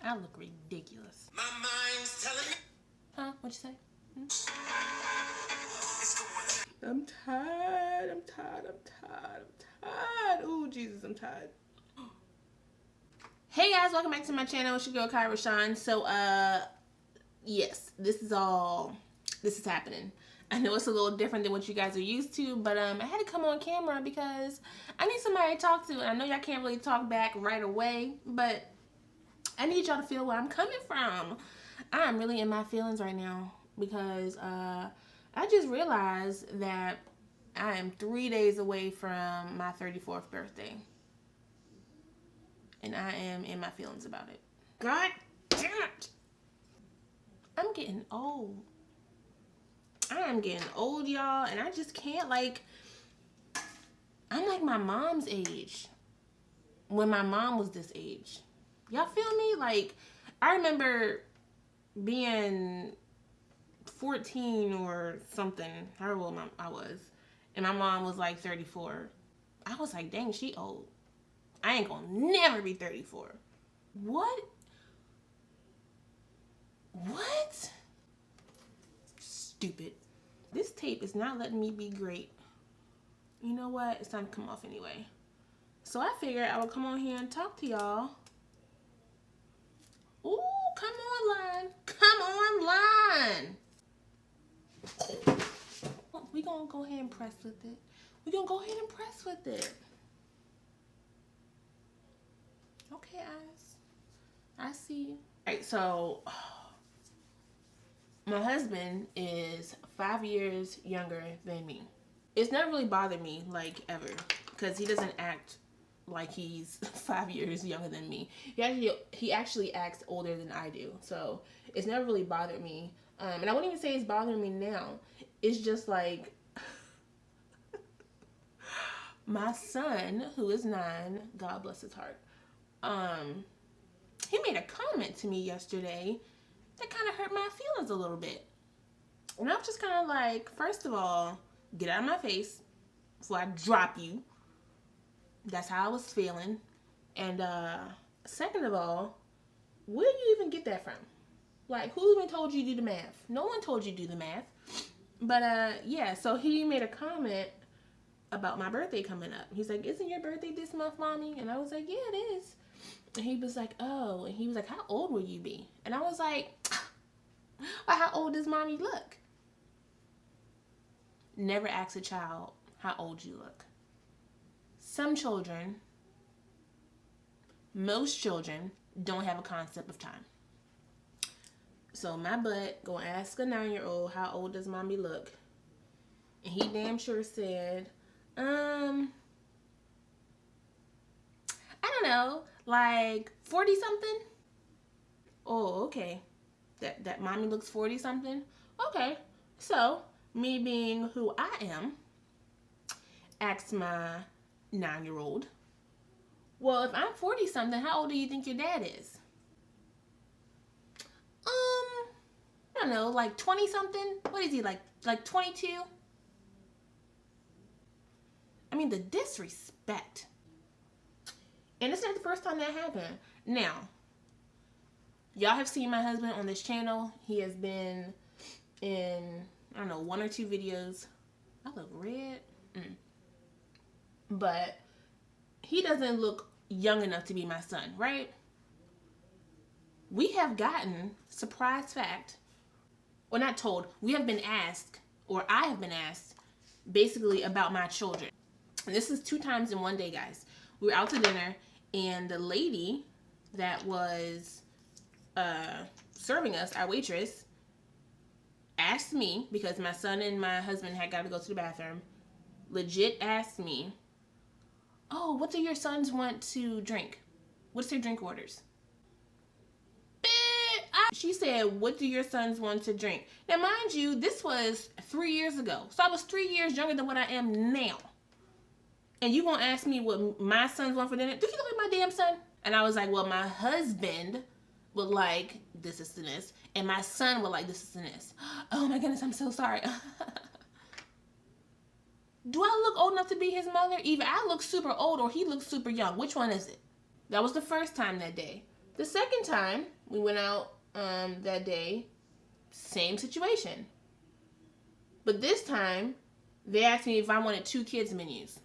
I look ridiculous. My mind's telling me. Huh? What'd you say? I'm tired. I'm tired. I'm tired. I'm tired. Oh, Jesus, I'm tired. Hey guys, welcome back to my channel. It's your girl Kie Rashon. So, yes, this is happening. I know it's a little different than what you guys are used to, but I had to come on camera because I need somebody to talk to. And I know y'all can't really talk back right away, but I need y'all to feel where I'm coming from. I'm really in my feelings right now because I just realized that I am 3 days away from my 34th birthday. And I am in my feelings about it. God damn it! I'm getting old. I am getting old, y'all, and I just can't, I'm like my mom's age. When my mom was this age. Y'all feel me? Like, I remember being 14 or something, however old I was, and my mom was like 34. I was like, dang, she old. I ain't gonna never be 34. What? What? Stupid. This tape is not letting me be great. You know what? It's time to come off anyway. So I figured I would come on here and talk to y'all. Ooh, come online. Come online. Well, we gonna go ahead and press with it. We gonna go ahead and press with it. Okay, eyes. I see you. Alright, so my husband is 5 years younger than me. It's never really bothered me, like, ever, because he doesn't act like he's 5 years younger than me. He actually acts older than I do, so it's never really bothered me. And I wouldn't even say it's bothering me now. It's just like my son, who is 9, God bless his heart, he made a comment to me yesterday that kind of hurt my feelings a little bit. And I was just kind of like, first of all, get out of my face before I drop you. That's how I was feeling. And second of all, where do you even get that from? Like, who even told you to do the math? No one told you to do the math. But yeah, so he made a comment about my birthday coming up. He's like, isn't your birthday this month, mommy? And I was like, yeah, it is. And he was like, oh. And he was like, how old will you be? And I was like, well, how old does mommy look? Never ask a child how old you look. Some children, most children, don't have a concept of time. So my butt gonna ask a 9-year-old how old does mommy look. And he damn sure said, I don't know, like 40 something. Oh, okay. That mommy looks 40 something. Okay. So me being who I am, asked my 9-year-old, well, if I'm 40 something, how old do you think your dad is? I don't know, like 20 something? What is he, like 22? I mean, the disrespect. And it's not the first time that happened. Now, y'all have seen my husband on this channel. He has been in, I don't know, 1 or 2 videos. I look red. But he doesn't look young enough to be my son, right? We have gotten, surprise fact, or not told, we have been asked, or I have been asked, basically about my children. And this is 2 times in 1 day, guys. We were out to dinner, and the lady that was serving us, our waitress, asked me, because my son and my husband had got to go to the bathroom, legit asked me, oh, what do your sons want to drink? What's their drink orders? She said, what do your sons want to drink? Now, mind you, this was 3 years ago. So I was 3 years younger than what I am now. And you gonna ask me what my sons want for dinner? Do you look like my damn son? And I was like, well, my husband would like this, this, and this. And my son would like this, this, and this. Oh my goodness, I'm so sorry. Do I look old enough to be his mother? Either I look super old or he looks super young. Which one is it? That was the first time that day. The second time we went out that day, same situation. But this time, they asked me if I wanted 2 kids menus.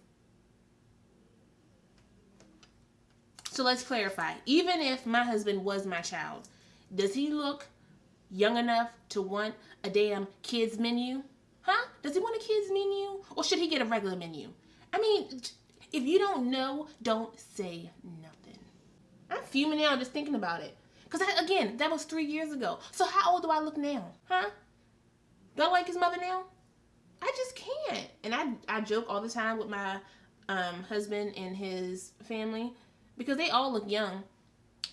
So let's clarify. Even if my husband was my child, does he look young enough to want a damn kids menu? Huh? Does he want a kids menu? Or should he get a regular menu? I mean, if you don't know, don't say nothing. I'm fuming now just thinking about it. Because, again, that was 3 years ago. So how old do I look now? Huh? Do I like his mother now? I just can't. And I joke all the time with my husband and his family because they all look young.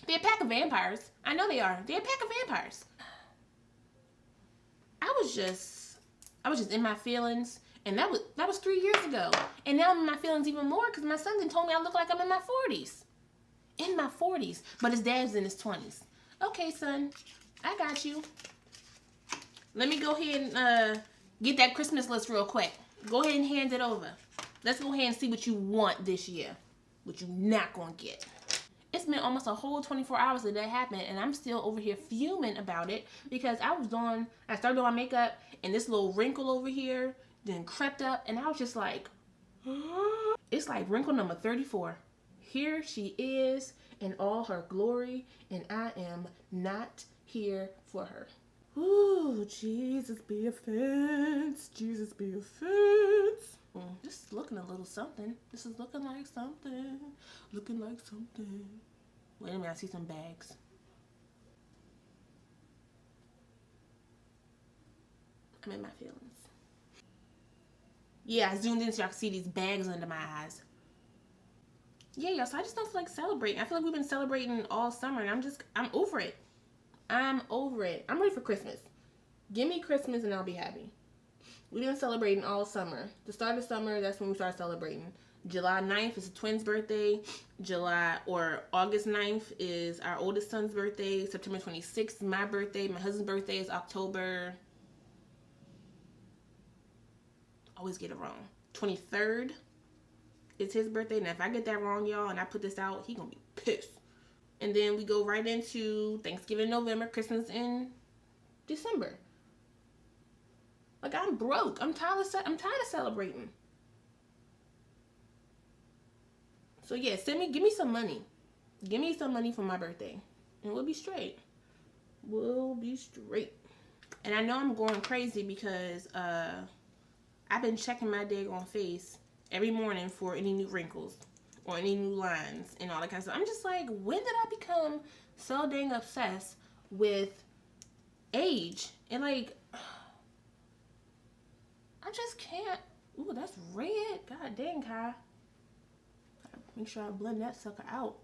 They're a pack of vampires. I know they are. They're a pack of vampires. I was just in my feelings, and that was 3 years ago. And now I'm in my feelings even more because my son then told me I look like I'm in my 40s. In my 40s, but his dad's in his 20s. Okay, son, I got you. Let me go ahead and get that Christmas list real quick. Go ahead and hand it over. Let's go ahead and see what you want this year, what you not gonna get. It's been almost a whole 24 hours that happened, and I'm still over here fuming about it because I started doing my makeup, and this little wrinkle over here then crept up, and I was just like, it's like wrinkle number 34. Here she is in all her glory, and I am not here for her. Ooh, Jesus be offense. Jesus be offense. This is looking a little something. This is looking like something. Looking like something. Wait a minute, I see some bags. I'm in my feelings. Yeah, I zoomed in so y'all can see these bags under my eyes. Yeah, y'all, so I just don't feel like celebrating. I feel like we've been celebrating all summer, and I'm over it. I'm over it. I'm ready for Christmas. Give me Christmas and I'll be happy. We've been celebrating all summer. The start of summer, that's when we start celebrating. July 9th is the twins' birthday. August 9th is our oldest son's birthday. September 26th is my birthday. My husband's birthday is October. Always get it wrong. 23rd is his birthday. Now, if I get that wrong, y'all, and I put this out, he gonna be pissed. And then we go right into Thanksgiving in November, Christmas in December. Like, I'm broke. I'm tired of celebrating. So yeah, give me some money. Give me some money for my birthday, and we'll be straight. We'll be straight. And I know I'm going crazy because I've been checking my daggone face every morning for any new wrinkles or any new lines and all that kind of stuff. I'm just like, when did I become so dang obsessed with age? And like, I just can't. Ooh, that's red. God dang, Kai. Gotta make sure I blend that sucker out.